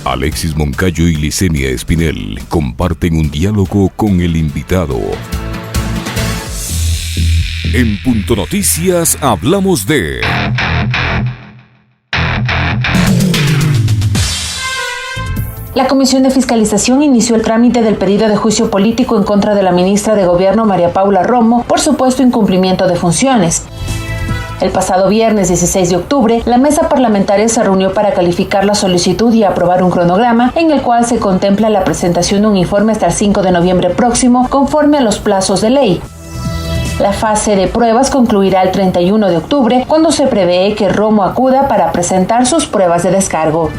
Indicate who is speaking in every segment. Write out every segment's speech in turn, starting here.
Speaker 1: Alexis Moncayo y Licenia Espinel comparten un diálogo con el invitado. En Punto Noticias hablamos de...
Speaker 2: La Comisión de Fiscalización inició el trámite del pedido de juicio político en contra de la ministra de Gobierno María Paula Romo por supuesto incumplimiento de funciones. El pasado viernes 16 de octubre, la mesa parlamentaria se reunió para calificar la solicitud y aprobar un cronograma en el cual se contempla la presentación de un informe hasta el 5 de noviembre próximo conforme a los plazos de ley. La fase de pruebas concluirá el 31 de octubre, cuando se prevé que Romo acuda para presentar sus pruebas de descargo.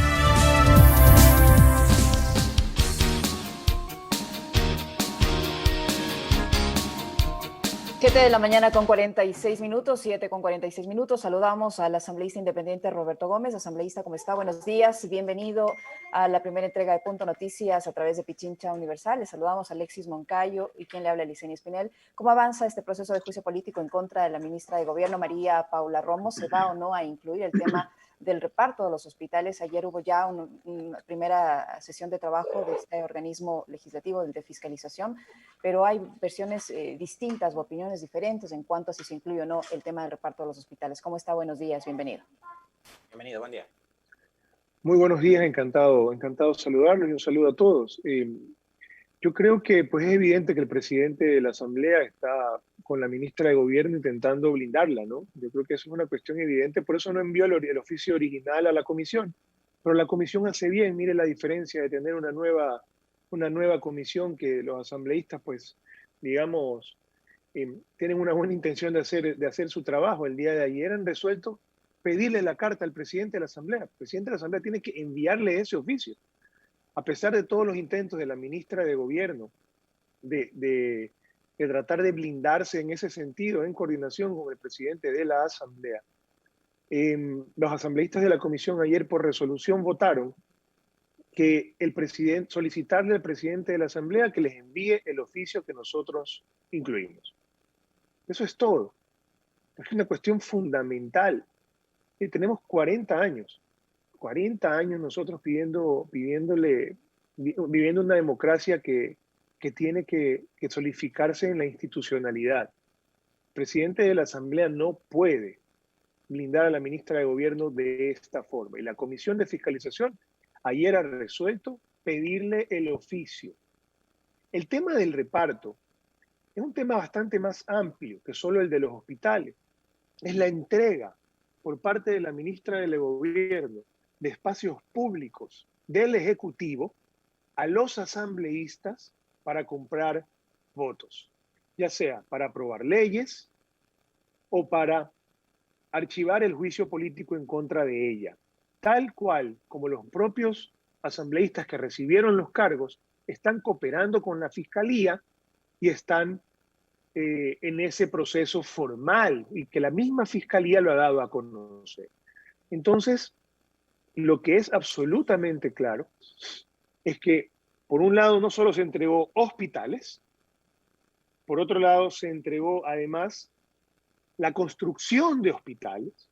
Speaker 3: 7 de la mañana con 46 minutos, 7 con 46 minutos. Saludamos al asambleísta independiente Roberto Gómez. Asambleísta, ¿cómo está? Buenos días. Bienvenido a la primera entrega de Punto Noticias a través de Pichincha Universal. Le saludamos a Alexis Moncayo y quien le habla, Licenia Espinel. ¿Cómo avanza este proceso de juicio político en contra de la ministra de Gobierno, María Paula Romo? ¿Se va o no a incluir el tema del reparto de los hospitales? Ayer hubo ya una primera sesión de trabajo de este organismo legislativo, el de fiscalización, pero hay versiones distintas o opiniones diferentes en cuanto a si se incluye o no el tema del reparto de los hospitales. ¿Cómo está? Buenos días, bienvenido.
Speaker 4: Bienvenido, buen día.
Speaker 5: Muy buenos días, encantado de saludarlos y un saludo a todos. Yo creo que pues, es evidente que el presidente de la Asamblea está con la ministra de Gobierno intentando blindarla, ¿no? Yo creo que eso es una cuestión evidente, por eso no envió el oficio original a la comisión. Pero la comisión hace bien, mire la diferencia de tener una nueva comisión que los asambleístas, pues, digamos, tienen una buena intención de hacer su trabajo. El día de ayer han resuelto pedirle la carta al presidente de la Asamblea. El presidente de la Asamblea tiene que enviarle ese oficio. A pesar de todos los intentos de la ministra de Gobierno de tratar de blindarse en ese sentido, en coordinación con el presidente de la Asamblea, los asambleístas de la comisión ayer por resolución votaron que solicitarle al presidente de la Asamblea que les envíe el oficio que nosotros incluimos. Eso es todo. Es una cuestión fundamental. Y tenemos 40 años nosotros viviendo una democracia que tiene que solidificarse en la institucionalidad. El presidente de la Asamblea no puede blindar a la ministra de Gobierno de esta forma. Y la Comisión de Fiscalización ayer ha resuelto pedirle el oficio. El tema del reparto es un tema bastante más amplio que solo el de los hospitales. Es la entrega por parte de la ministra del Gobierno de espacios públicos del Ejecutivo a los asambleístas para comprar votos, ya sea para aprobar leyes o para archivar el juicio político en contra de ella, tal cual como los propios asambleístas que recibieron los cargos están cooperando con la Fiscalía y están en ese proceso formal y que la misma Fiscalía lo ha dado a conocer. Entonces, lo que es absolutamente claro es que, por un lado, no solo se entregó hospitales, por otro lado, se entregó además la construcción de hospitales,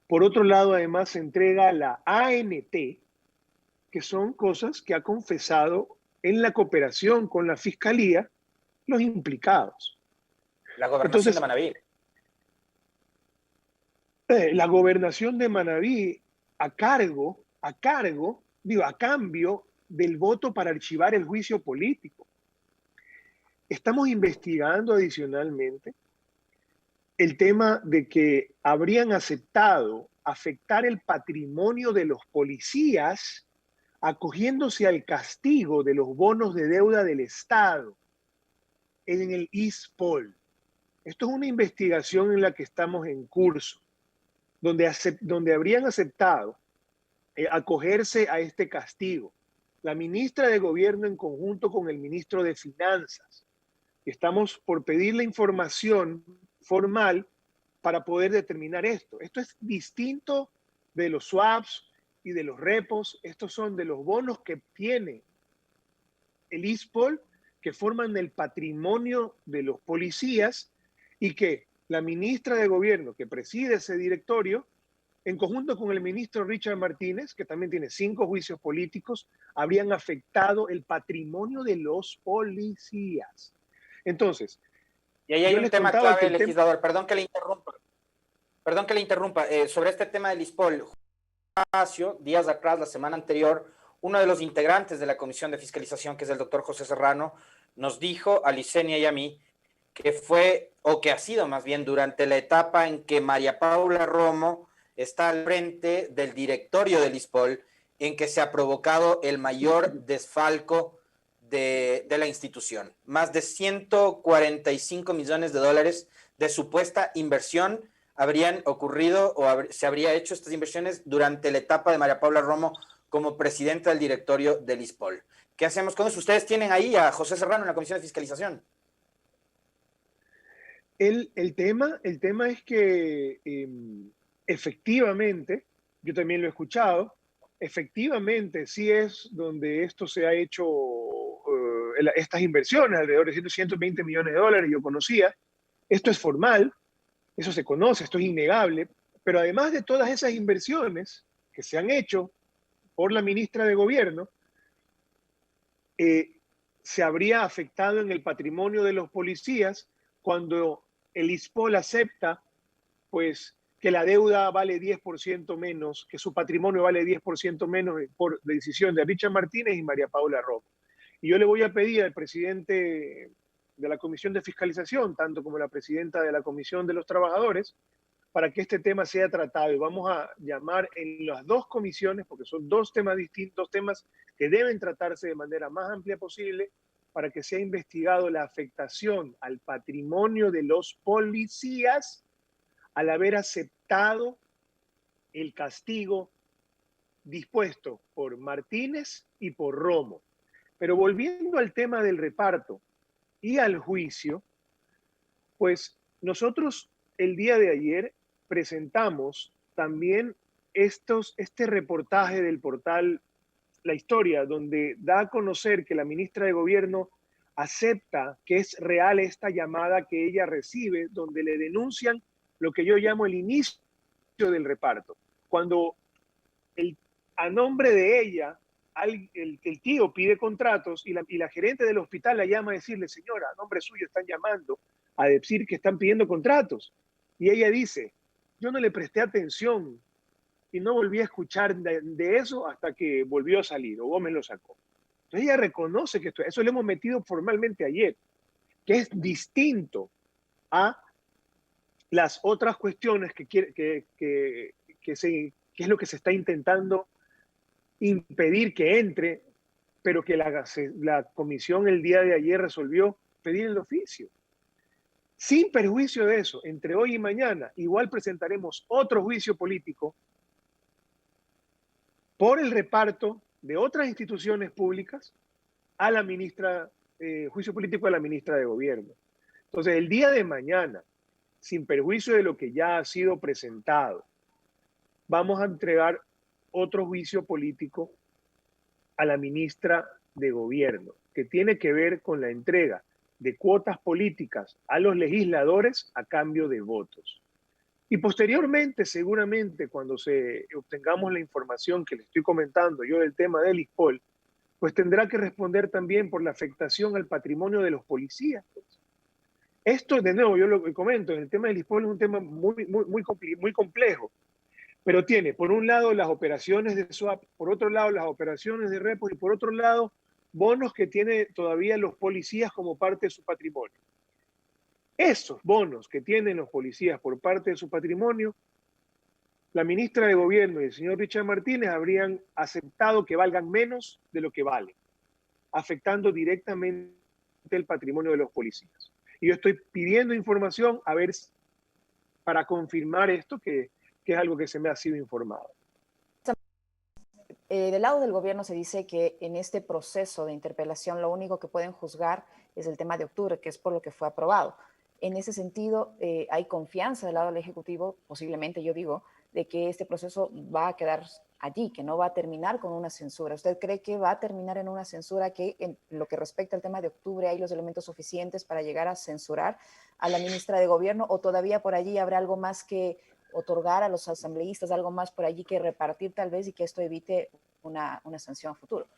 Speaker 5: por otro lado, además, se entrega la ANT, que son cosas que ha confesado en la cooperación con la Fiscalía los implicados.
Speaker 4: La gobernación de Manabí.
Speaker 5: La gobernación de Manabí a cambio del voto para archivar el juicio político. Estamos investigando adicionalmente el tema de que habrían aceptado afectar el patrimonio de los policías acogiéndose al castigo de los bonos de deuda del Estado en el ISPOL. Esto es una investigación en la que estamos en curso, donde habrían aceptado acogerse a este castigo. La ministra de Gobierno en conjunto con el ministro de Finanzas. Estamos por pedir la información formal para poder determinar esto. Esto es distinto de los swaps y de los repos. Estos son de los bonos que tiene el ISPOL, que forman el patrimonio de los policías y que la ministra de Gobierno que preside ese directorio en conjunto con el ministro Richard Martínez, que también tiene 5 juicios políticos, habrían afectado el patrimonio de los policías. Entonces,
Speaker 4: y ahí hay un tema clave, legislador, perdón que le interrumpa, sobre este tema del ISPOL. Días atrás, la semana anterior, uno de los integrantes de la Comisión de Fiscalización, que es el doctor José Serrano, nos dijo a Licenia y a mí que fue, o que ha sido más bien durante la etapa en que María Paula Romo está al frente del directorio del ISPOL, en que se ha provocado el mayor desfalco de la institución. Más de 145 millones de dólares de supuesta inversión habrían ocurrido o se habría hecho estas inversiones durante la etapa de María Paula Romo como presidenta del directorio del ISPOL. ¿Qué hacemos con eso? Ustedes tienen ahí a José Serrano en la Comisión de Fiscalización.
Speaker 5: El tema es que efectivamente, yo también lo he escuchado, efectivamente sí es donde esto se ha hecho, estas inversiones, alrededor de 120 millones de dólares, yo conocía. Esto es formal, eso se conoce, esto es innegable, pero además de todas esas inversiones que se han hecho por la ministra de Gobierno, se habría afectado en el patrimonio de los policías cuando el ISPOL acepta pues, que la deuda vale 10% menos, que su patrimonio vale 10% menos por decisión de Richard Martínez y María Paula Romo. Y yo le voy a pedir al presidente de la Comisión de Fiscalización, tanto como la presidenta de la Comisión de los Trabajadores, para que este tema sea tratado. Y vamos a llamar en las 2 comisiones, porque son 2 temas distintos, temas que deben tratarse de manera más amplia posible, para que sea investigado la afectación al patrimonio de los policías al haber aceptado el castigo dispuesto por Martínez y por Romo. Pero volviendo al tema del reparto y al juicio, pues nosotros el día de ayer presentamos también este reportaje del portal La Historia, donde da a conocer que la ministra de Gobierno acepta que es real esta llamada que ella recibe, donde le denuncian lo que yo llamo el inicio del reparto. Cuando a nombre de ella, el tío pide contratos y la gerente del hospital la llama a decirle, señora, a nombre suyo están llamando a decir que están pidiendo contratos. Y ella dice, yo no le presté atención y no volví a escuchar de eso hasta que volvió a salir, o Gómez lo sacó. Entonces ella reconoce que eso lo hemos metido formalmente ayer, que es distinto a las otras cuestiones que es lo que se está intentando impedir que entre, pero que la comisión el día de ayer resolvió pedir el oficio. Sin perjuicio de eso, entre hoy y mañana, igual presentaremos otro juicio político por el reparto de otras instituciones públicas a la ministra, juicio político a la ministra de Gobierno. Entonces, el día de mañana, sin perjuicio de lo que ya ha sido presentado, vamos a entregar otro juicio político a la ministra de Gobierno, que tiene que ver con la entrega de cuotas políticas a los legisladores a cambio de votos. Y posteriormente, seguramente, cuando obtengamos la información que le estoy comentando yo del tema del ISPOL, pues tendrá que responder también por la afectación al patrimonio de los policías. Esto, de nuevo, yo lo comento, el tema del ISPOL es un tema muy complejo, pero tiene, por un lado, las operaciones de swap, por otro lado, las operaciones de repo y por otro lado, bonos que tienen todavía los policías como parte de su patrimonio. Esos bonos que tienen los policías por parte de su patrimonio, la ministra de Gobierno y el señor Richard Martínez habrían aceptado que valgan menos de lo que valen, afectando directamente el patrimonio de los policías. Y yo estoy pidiendo información a ver para confirmar esto, que es algo que se me ha sido informado.
Speaker 3: Del lado del gobierno se dice que en este proceso de interpelación lo único que pueden juzgar es el tema de octubre, que es por lo que fue aprobado. En ese sentido, hay confianza del lado del Ejecutivo, posiblemente yo digo, de que este proceso va a quedar allí, que no va a terminar con una censura. ¿Usted cree que va a terminar en una censura, que en lo que respecta al tema de octubre hay los elementos suficientes para llegar a censurar a la ministra de Gobierno, o todavía por allí habrá algo más que otorgar a los asambleístas algo más por allí que repartir tal vez y que esto evite una sanción a futuro.
Speaker 5: Lo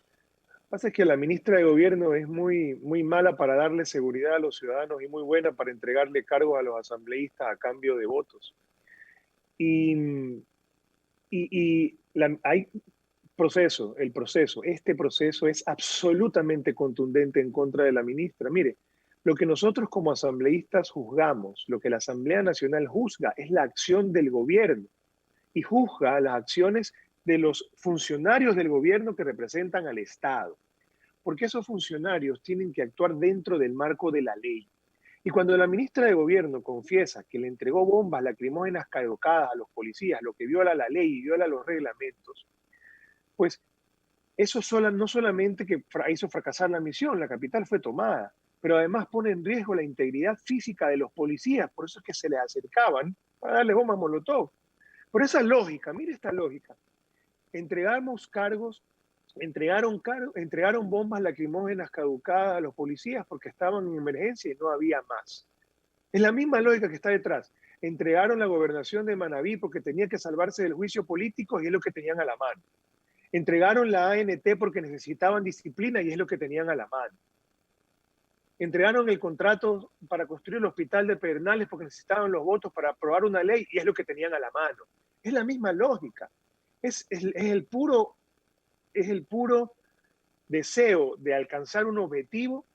Speaker 5: que pasa es que la ministra de Gobierno es muy mala para darle seguridad a los ciudadanos y muy buena para entregarle cargos a los asambleístas a cambio de votos. Hay este proceso es absolutamente contundente en contra de la ministra. Mire, lo que nosotros como asambleístas juzgamos, lo que la Asamblea Nacional juzga es la acción del gobierno y juzga las acciones de los funcionarios del gobierno que representan al Estado, porque esos funcionarios tienen que actuar dentro del marco de la ley. Y cuando la ministra de Gobierno confiesa que le entregó bombas lacrimógenas caducadas a los policías, lo que viola la ley y viola los reglamentos, pues eso no solamente que hizo fracasar la misión, la capital fue tomada, pero además pone en riesgo la integridad física de los policías, por eso es que se les acercaban para darle bombas molotov. Por esa lógica, mire esta lógica, entregaron bombas lacrimógenas caducadas a los policías porque estaban en emergencia y no había más. Es la misma lógica que está detrás. Entregaron la gobernación de Manabí porque tenía que salvarse del juicio político y es lo que tenían a la mano. Entregaron la ANT porque necesitaban disciplina y es lo que tenían a la mano. Entregaron el contrato para construir el hospital de Pedernales porque necesitaban los votos para aprobar una ley y es lo que tenían a la mano. Es la misma lógica. Es el puro deseo de alcanzar un objetivo,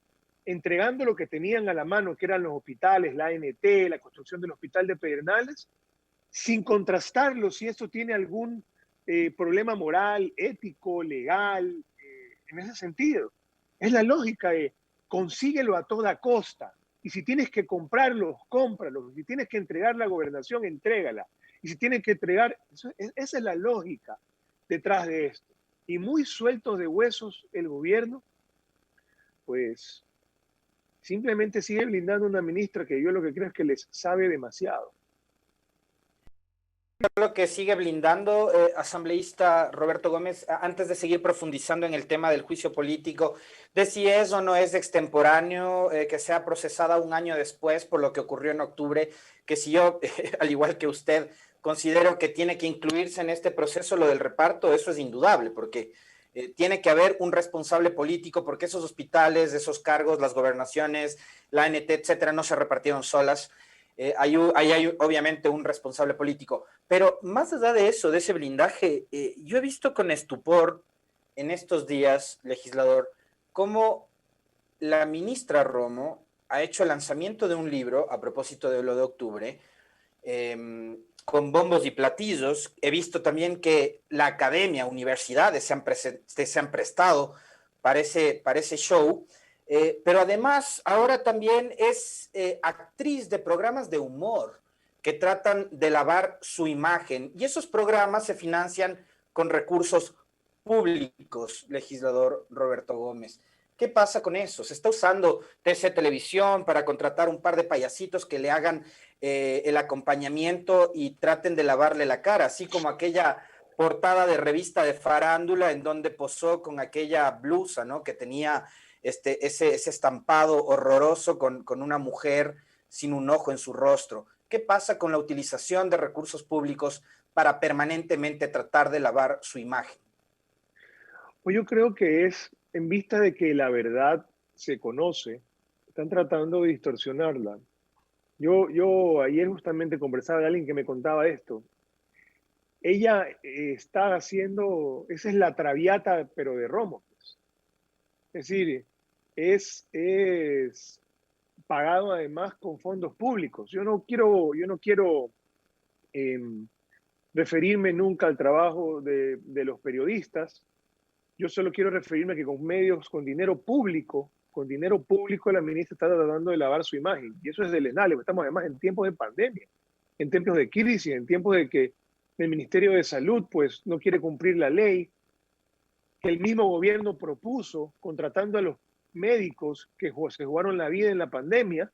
Speaker 5: entregando lo que tenían a la mano, que eran los hospitales, la ANT, la construcción del hospital de Pedernales, sin contrastarlo si esto tiene algún problema moral, ético, legal, en ese sentido. Es la lógica de consíguelo a toda costa. Y si tienes que comprarlos, cómpralos. Si tienes que entregar la gobernación, entrégala. Y si tienes que entregar, esa es la lógica detrás de esto. Y muy sueltos de huesos el gobierno, pues simplemente sigue blindando a una ministra que yo lo que creo es que les sabe demasiado.
Speaker 4: Lo que sigue blindando, asambleísta Roberto Gómez, antes de seguir profundizando en el tema del juicio político, de si es o no es extemporáneo, que sea procesada un año después por lo que ocurrió en octubre, que si yo, al igual que usted, considero que tiene que incluirse en este proceso lo del reparto, eso es indudable, porque tiene que haber un responsable político, porque esos hospitales, esos cargos, las gobernaciones, la ANT, etcétera, no se repartieron solas. Hay obviamente un responsable político, pero más allá de eso, de ese blindaje, yo he visto con estupor en estos días, legislador, cómo la ministra Romo ha hecho el lanzamiento de un libro a propósito de lo de octubre, con bombos y platillos. He visto también que la academia, universidades se han prestado para ese show. Pero además ahora también es actriz de programas de humor que tratan de lavar su imagen y esos programas se financian con recursos públicos, legislador Roberto Gómez. ¿Qué pasa con eso? Se está usando TC Televisión para contratar un par de payasitos que le hagan el acompañamiento y traten de lavarle la cara, así como aquella portada de revista de farándula en donde posó con aquella blusa, ¿no? Que tenía ese estampado horroroso con una mujer sin un ojo en su rostro. ¿Qué pasa con la utilización de recursos públicos para permanentemente tratar de lavar su imagen?
Speaker 5: Pues yo creo que es en vista de que la verdad se conoce, están tratando de distorsionarla. Yo ayer justamente conversaba con alguien que me contaba esto. Ella está haciendo, esa es la Traviata, pero de Romo. Pues. Es decir, es pagado además con fondos públicos. Yo no quiero referirme nunca al trabajo de los periodistas. Yo solo quiero referirme a que con medios, con dinero público la ministra está tratando de lavar su imagen. Y eso es deleznable, estamos además en tiempos de pandemia, en tiempos de crisis, en tiempos de que el Ministerio de Salud pues no quiere cumplir la ley, que el mismo gobierno propuso contratando a los médicos que se jugaron la vida en la pandemia,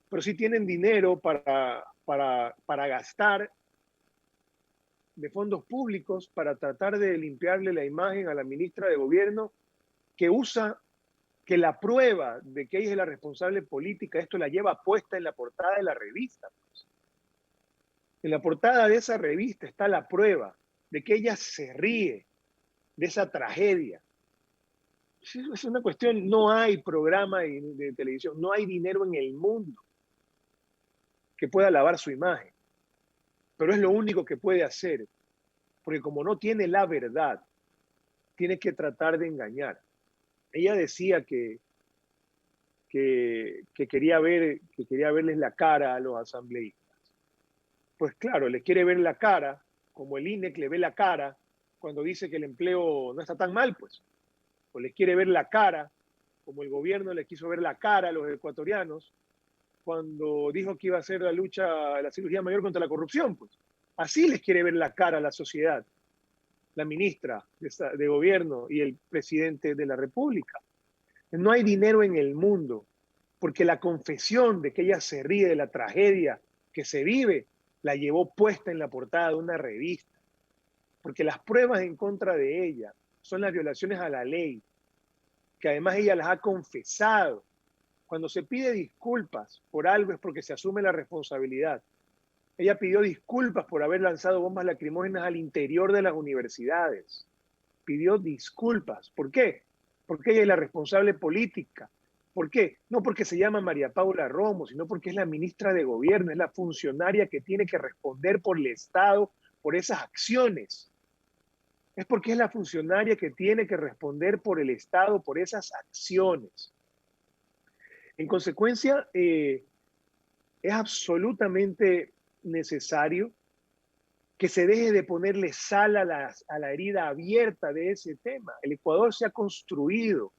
Speaker 5: pero sí tienen dinero para gastar de fondos públicos para tratar de limpiarle la imagen a la ministra de Gobierno que la prueba de que ella es la responsable política, esto la lleva puesta en la portada de la revista. Pues. En la portada de esa revista está la prueba de que ella se ríe de esa tragedia. Es una cuestión, no hay programa de televisión, no hay dinero en el mundo que pueda lavar su imagen, pero es lo único que puede hacer, porque como no tiene la verdad, tiene que tratar de engañar. Ella decía que quería verles la cara a los asambleístas. Pues claro, le quiere ver la cara, como el INEC le ve la cara cuando dice que el empleo no está tan mal, pues. O les quiere ver la cara, como el gobierno les quiso ver la cara a los ecuatorianos cuando dijo que iba a hacer la cirugía mayor contra la corrupción, pues. Así les quiere ver la cara a la sociedad, la ministra de gobierno y el presidente de la República. No hay dinero en el mundo, porque la confesión de que ella se ríe de la tragedia que se vive, la llevó puesta en la portada de una revista. Porque las pruebas en contra de ella son las violaciones a la ley, que además ella las ha confesado. Cuando se pide disculpas por algo es porque se asume la responsabilidad. Ella pidió disculpas por haber lanzado bombas lacrimógenas al interior de las universidades. Pidió disculpas. ¿Por qué? Porque ella es la responsable política. ¿Por qué? No porque se llama María Paula Romo, sino porque es la ministra de Gobierno, es la funcionaria que tiene que responder por el Estado por esas acciones. Es porque es la funcionaria que tiene que responder por el Estado por esas acciones. En consecuencia, es absolutamente necesario que se deje de ponerle sal a la herida abierta de ese tema. El Ecuador se ha construido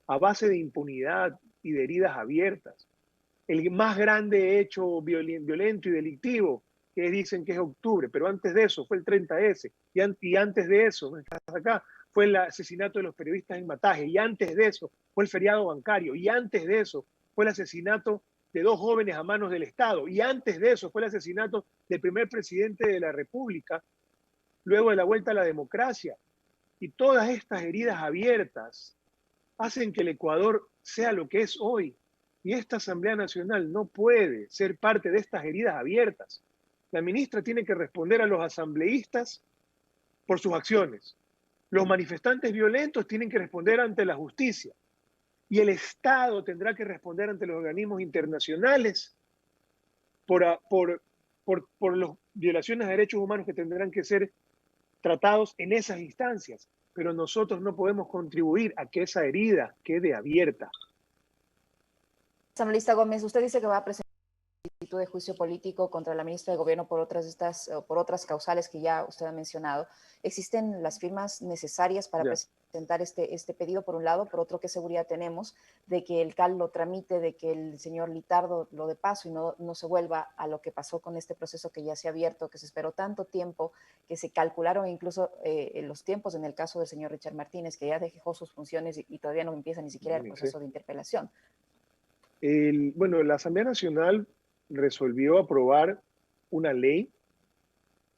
Speaker 5: a base de impunidad y de heridas abiertas. El más grande hecho violento y delictivo, que dicen que es octubre, pero antes de eso fue el 30S, y antes de eso, acá, fue el asesinato de los periodistas en Mataje, y antes de eso fue el feriado bancario, y antes de eso fue el asesinato de 2 jóvenes a manos del Estado, y antes de eso fue el asesinato del primer presidente de la República, luego de la vuelta a la democracia. Y todas estas heridas abiertas hacen que el Ecuador sea lo que es hoy. Y esta Asamblea Nacional no puede ser parte de estas heridas abiertas. La ministra tiene que responder a los asambleístas por sus acciones. Los manifestantes violentos tienen que responder ante la justicia. Y el Estado tendrá que responder ante los organismos internacionales por las violaciones de derechos humanos que tendrán que ser tratados en esas instancias. Pero nosotros no podemos contribuir a que esa herida quede abierta.
Speaker 3: Asambleísta Gómez, usted dice que va a presentar solicitud de juicio político contra la ministra de Gobierno por otras causales que ya usted ha mencionado. ¿Existen las firmas necesarias para presentar este pedido, por un lado? Por otro, ¿qué seguridad tenemos de que el CAL lo tramite, de que el señor Litardo lo dé paso y no se vuelva a lo que pasó con este proceso que ya se ha abierto, que se esperó tanto tiempo, que se calcularon incluso los tiempos en el caso del señor Richard Martínez, que ya dejó sus funciones y todavía no empieza ni siquiera el proceso de interpelación?
Speaker 5: Bueno, la Asamblea Nacional resolvió aprobar una ley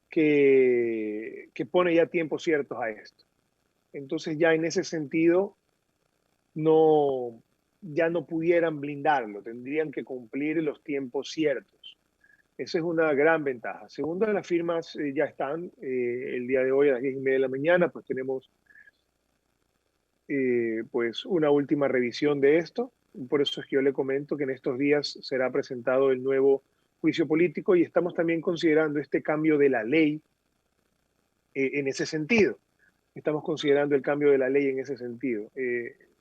Speaker 5: que pone ya tiempos ciertos a esto. Entonces ya en ese sentido ya no pudieran blindarlo, tendrían que cumplir los tiempos ciertos. Esa es una gran ventaja. Segundo, las firmas ya están. El día de hoy a las 10:30 de la mañana pues tenemos pues una última revisión de esto. Por eso es que yo le comento que en estos días será presentado el nuevo juicio político y estamos también considerando este cambio de la ley en ese sentido. Estamos considerando el cambio de la ley en ese sentido.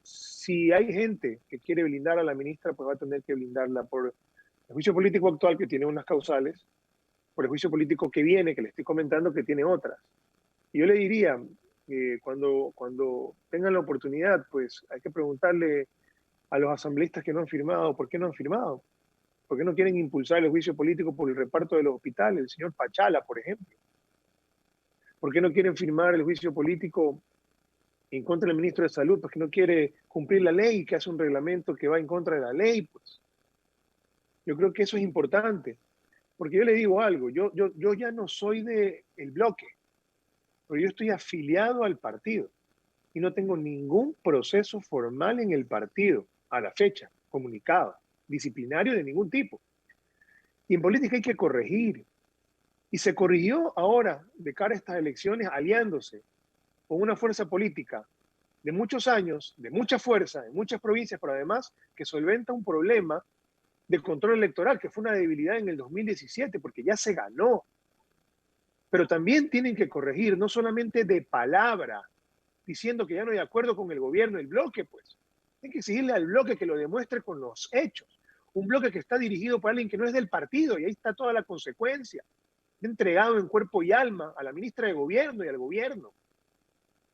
Speaker 5: Si hay gente que quiere blindar a la ministra, pues va a tener que blindarla por el juicio político actual, que tiene unas causales, por el juicio político que viene, que le estoy comentando, que tiene otras. Y yo le diría, cuando tengan la oportunidad, pues hay que preguntarle a los asambleístas que no han firmado, ¿por qué no han firmado? ¿Por qué no quieren impulsar el juicio político por el reparto de los hospitales? El señor Pachala, por ejemplo. ¿Por qué no quieren firmar el juicio político en contra del ministro de Salud? Porque no quiere cumplir la ley, que hace un reglamento que va en contra de la ley. Pues yo creo que eso es importante. Porque yo le digo algo, yo ya no soy del bloque, pero yo estoy afiliado al partido y no tengo ningún proceso formal en el partido a la fecha, comunicado, disciplinario de ningún tipo. Y en política hay que corregir. Y se corrigió ahora, de cara a estas elecciones, aliándose con una fuerza política de muchos años, de mucha fuerza, en muchas provincias, pero además que solventa un problema de control electoral, que fue una debilidad en el 2017, porque ya se ganó. Pero también tienen que corregir, no solamente de palabra, diciendo que ya no hay acuerdo con el gobierno, el bloque, pues. Tienen que exigirle al bloque que lo demuestre con los hechos. Un bloque que está dirigido por alguien que no es del partido, y ahí está toda la consecuencia. Entregado en cuerpo y alma a la ministra de Gobierno y al gobierno.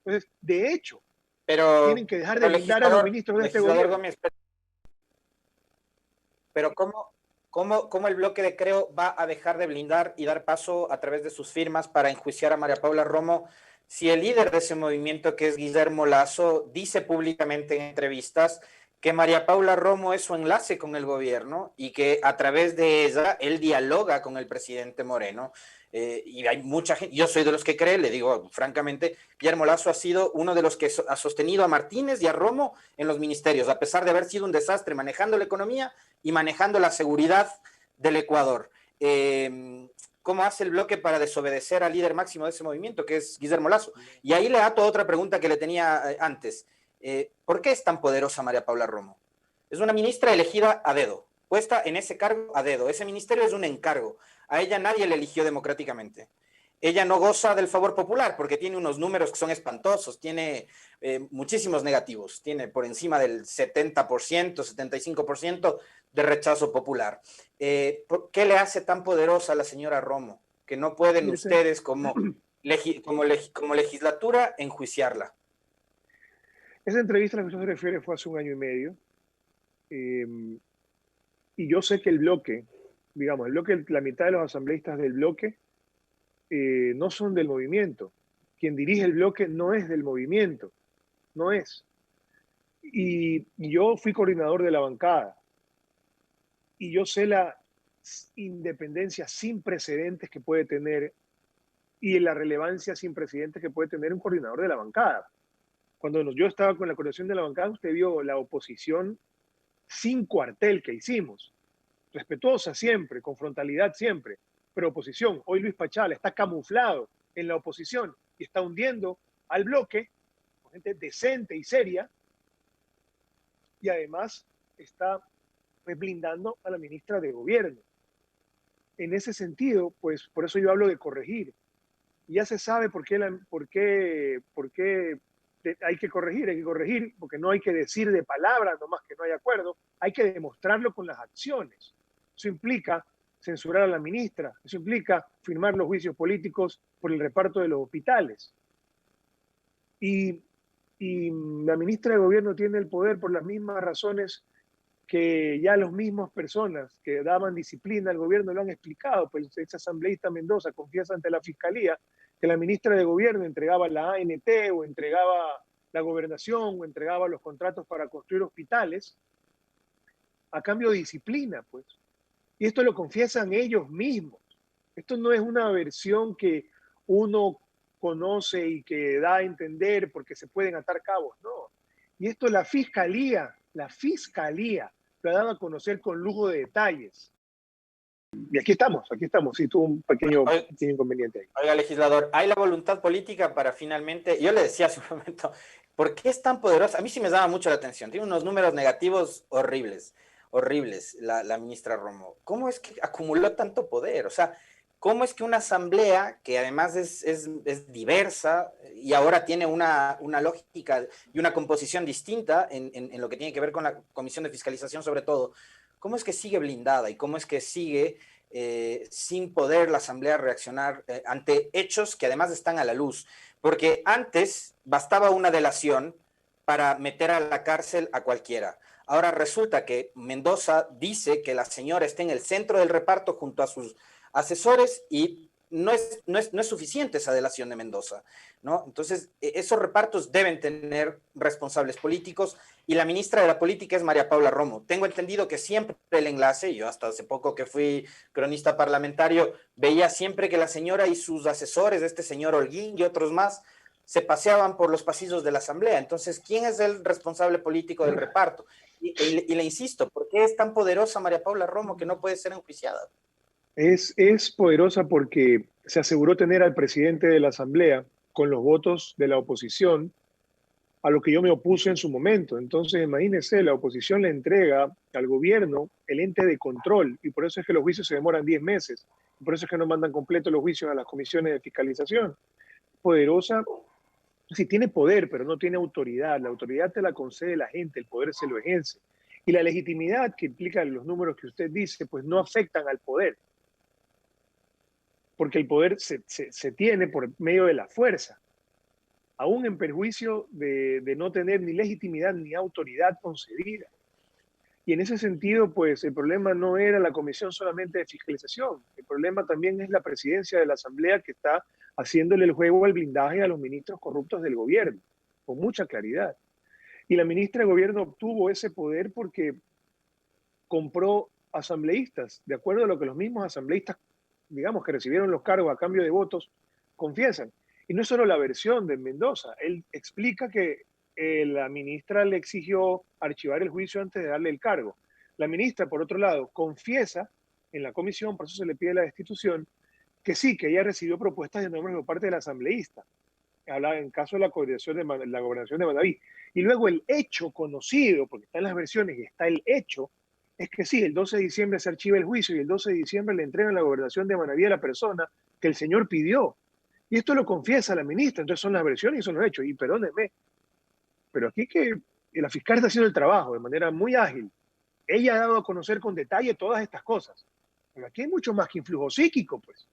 Speaker 5: Entonces, de hecho, tienen que dejar de blindar a los ministros de este gobierno.
Speaker 4: Gómez, pero ¿cómo el bloque de Creo va a dejar de blindar y dar paso a través de sus firmas para enjuiciar a María Paula Romo si el líder de ese movimiento, que es Guillermo Lasso, dice públicamente en entrevistas que María Paula Romo es su enlace con el gobierno y que a través de ella él dialoga con el presidente Moreno? Y hay mucha gente, yo soy de los que cree, le digo francamente, Guillermo Lasso ha sido uno de los que ha sostenido a Martínez y a Romo en los ministerios, a pesar de haber sido un desastre manejando la economía y manejando la seguridad del Ecuador. ¿Cómo hace el bloque para desobedecer al líder máximo de ese movimiento, que es Guillermo Lasso? Y ahí le ato otra pregunta que le tenía antes. ¿Por qué es tan poderosa María Paula Romo? Es una ministra elegida a dedo, puesta en ese cargo a dedo. Ese ministerio es un encargo. A ella nadie le eligió democráticamente. Ella no goza del favor popular porque tiene unos números que son espantosos, tiene muchísimos negativos, tiene por encima del 70%, 75% de rechazo popular. ¿Qué le hace tan poderosa a la señora Romo que no pueden ustedes como legislatura enjuiciarla?
Speaker 5: Esa entrevista a la que usted se refiere fue hace 1 año y medio. Y yo sé que el bloque, digamos, la mitad de los asambleístas del bloque no son del movimiento. Quien dirige el bloque no es del movimiento, no es. Y yo fui coordinador de la bancada. Y yo sé la independencia sin precedentes que puede tener y la relevancia sin precedentes que puede tener un coordinador de la bancada. Cuando yo estaba con la coordinación de la bancada, usted vio la oposición sin cuartel que hicimos. Respetuosa siempre, con frontalidad siempre, pero oposición. Hoy Luis Pachala está camuflado en la oposición y está hundiendo al bloque, con gente decente y seria, y además está blindando a la ministra de Gobierno. En ese sentido, pues por eso yo hablo de corregir. Y ya se sabe por qué hay que corregir, porque no hay que decir de palabras nomás que no hay acuerdo, hay que demostrarlo con las acciones. Eso implica censurar a la ministra, eso implica firmar los juicios políticos por el reparto de los hospitales. Y la ministra de Gobierno tiene el poder por las mismas razones que ya las mismas personas que daban disciplina al gobierno lo han explicado. Pues ese asambleísta Mendoza confiesa ante la fiscalía que la ministra de Gobierno entregaba la ANT o entregaba la gobernación o entregaba los contratos para construir hospitales a cambio de disciplina, pues. Y esto lo confiesan ellos mismos. Esto no es una versión que uno conoce y que da a entender porque se pueden atar cabos, no. Y esto la fiscalía lo ha dado a conocer con lujo de detalles. Y aquí estamos, sí, tuvo un pequeño inconveniente ahí.
Speaker 4: Oiga, legislador, ¿hay la voluntad política para finalmente, yo le decía hace un momento, ¿por qué es tan poderosa? A mí sí me llama mucho la atención, tiene unos números negativos horribles la ministra Romo. ¿Cómo es que acumuló tanto poder? O sea, ¿cómo es que una asamblea que además es diversa y ahora tiene una lógica y una composición distinta en lo que tiene que ver con la Comisión de Fiscalización sobre todo, cómo es que sigue blindada y cómo es que sigue sin poder la asamblea reaccionar ante hechos que además están a la luz? Porque antes bastaba una delación para meter a la cárcel a cualquiera. Ahora resulta que Mendoza dice que la señora está en el centro del reparto junto a sus asesores y no es suficiente esa delación de Mendoza, ¿no? Entonces, esos repartos deben tener responsables políticos y la ministra de la Política es María Paula Romo. Tengo entendido que siempre el enlace, yo hasta hace poco que fui cronista parlamentario, veía siempre que la señora y sus asesores, este señor Holguín y otros más, se paseaban por los pasillos de la Asamblea. Entonces, ¿quién es el responsable político del reparto? Y le insisto, ¿por qué es tan poderosa María Paula Romo que no puede ser enjuiciada?
Speaker 5: Es poderosa porque se aseguró tener al presidente de la Asamblea con los votos de la oposición, a lo que yo me opuse en su momento. Entonces, imagínense, la oposición le entrega al gobierno el ente de control, y por eso es que los juicios se demoran 10 meses, y por eso es que no mandan completos los juicios a las comisiones de fiscalización. Poderosa, sí tiene poder, pero no tiene autoridad. La autoridad te la concede la gente, el poder se lo ejerce. Y la legitimidad que implican los números que usted dice, pues no afectan al poder, porque el poder se tiene por medio de la fuerza, aún en perjuicio de no tener ni legitimidad ni autoridad concedida. Y en ese sentido, pues el problema no era la comisión solamente de fiscalización, el problema también es la presidencia de la Asamblea que está haciéndole el juego al blindaje a los ministros corruptos del gobierno, con mucha claridad. Y la ministra de Gobierno obtuvo ese poder porque compró asambleístas, de acuerdo a lo que los mismos asambleístas, digamos, que recibieron los cargos a cambio de votos, confiesan. Y no es solo la versión de Mendoza, él explica que la ministra le exigió archivar el juicio antes de darle el cargo. La ministra, por otro lado, confiesa en la comisión, por eso se le pide la destitución, que sí, que ella recibió propuestas de nombres por parte del asambleísta. Habla en caso de la coordinación de la gobernación de Manabí. Y luego el hecho conocido, porque está en las versiones y está el hecho, es que sí, el 12 de diciembre se archiva el juicio y el 12 de diciembre le entregan la gobernación de Manabí a la persona que el señor pidió. Y esto lo confiesa la ministra, entonces son las versiones y son los hechos. Y perdónenme, pero aquí que la fiscal está haciendo el trabajo de manera muy ágil. Ella ha dado a conocer con detalle todas estas cosas. Pero aquí hay mucho más que influjo psíquico, pues.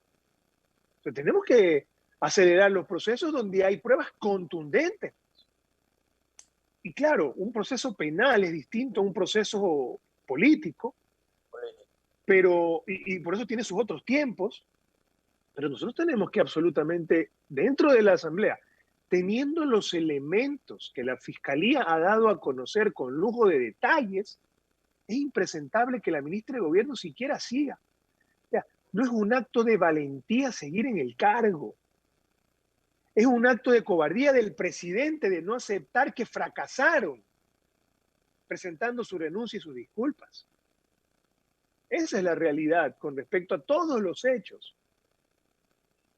Speaker 5: Entonces tenemos que acelerar los procesos donde hay pruebas contundentes. Y claro, un proceso penal es distinto a un proceso político, pero, y por eso tiene sus otros tiempos, pero nosotros tenemos que absolutamente, dentro de la Asamblea, teniendo los elementos que la Fiscalía ha dado a conocer con lujo de detalles, es impresentable que la ministra de Gobierno siquiera siga. O sea, no es un acto de valentía seguir en el cargo. Es un acto de cobardía del presidente de no aceptar que fracasaron, presentando su renuncia y sus disculpas. Esa es la realidad con respecto a todos los hechos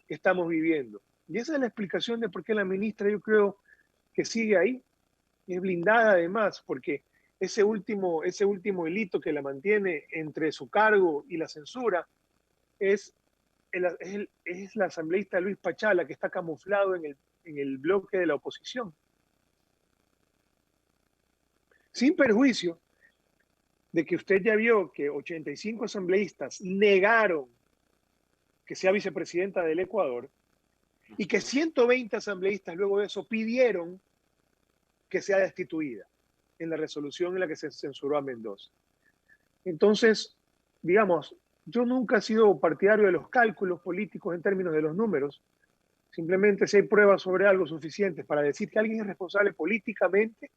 Speaker 5: que estamos viviendo. Y esa es la explicación de por qué la ministra, yo creo, que sigue ahí. Y es blindada además, porque ese último hilito que la mantiene entre su cargo y la censura es la asambleísta Luis Pachala, que está camuflado en el bloque de la oposición. Sin perjuicio de que usted ya vio que 85 asambleístas negaron que sea vicepresidenta del Ecuador y que 120 asambleístas luego de eso pidieron que sea destituida en la resolución en la que se censuró a Mendoza. Entonces, digamos, yo nunca he sido partidario de los cálculos políticos en términos de los números. Simplemente si hay pruebas sobre algo suficientes para decir que alguien es responsable políticamente,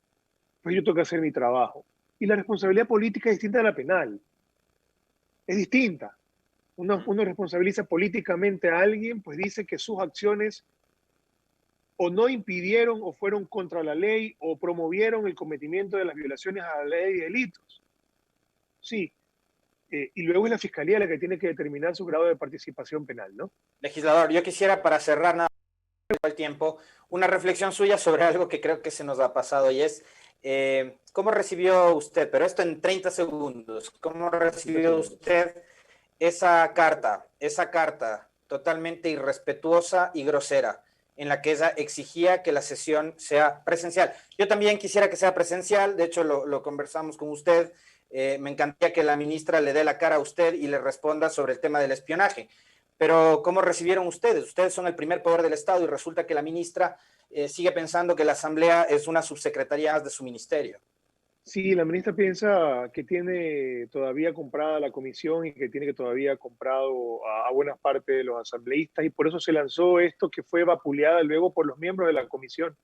Speaker 5: pues yo tengo que hacer mi trabajo. Y la responsabilidad política es distinta a la penal. Es distinta. Uno responsabiliza políticamente a alguien, pues dice que sus acciones o no impidieron o fueron contra la ley o promovieron el cometimiento de las violaciones a la ley de delitos. Sí. Y luego es la Fiscalía la que tiene que determinar su grado de participación penal, ¿no?
Speaker 4: Legislador, yo quisiera, para cerrar nada el tiempo, una reflexión suya sobre algo que creo que se nos ha pasado y es, ¿cómo recibió usted, pero esto en 30 segundos, cómo recibió usted esa carta totalmente irrespetuosa y grosera en la que ella exigía que la sesión sea presencial? Yo también quisiera que sea presencial, de hecho lo conversamos con usted. Me encantaría que la ministra le dé la cara a usted y le responda sobre el tema del espionaje. Pero ¿cómo recibieron ustedes? Ustedes son el primer poder del Estado y resulta que la ministra sigue pensando que la Asamblea es una subsecretaría de su ministerio.
Speaker 5: Sí, la ministra piensa que tiene todavía comprada la comisión y que tiene que todavía comprado a buena parte de los asambleístas y por eso se lanzó esto que fue vapuleada luego por los miembros de la comisión.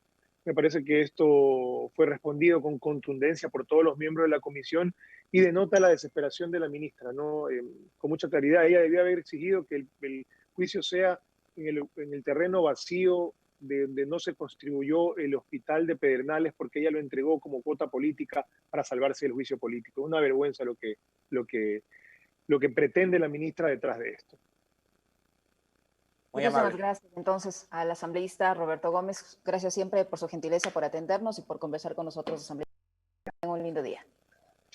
Speaker 5: Me parece que esto fue respondido con contundencia por todos los miembros de la comisión y denota la desesperación de la ministra, ¿no? Con mucha claridad, ella debía haber exigido que el juicio sea en el terreno vacío de no se construyó el hospital de Pedernales porque ella lo entregó como cuota política para salvarse del juicio político. Una vergüenza lo que lo que pretende la ministra detrás de esto.
Speaker 3: Muchísimas gracias entonces al asambleísta Roberto Gómez. Gracias siempre por su gentileza, por atendernos y por conversar con nosotros, asambleísta. Tengan un lindo día.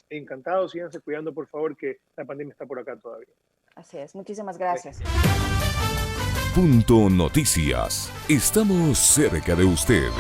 Speaker 5: Encantado, síganse cuidando, por favor, que la pandemia está por acá todavía.
Speaker 3: Así es, muchísimas gracias.
Speaker 1: Punto Noticias. Estamos cerca de usted.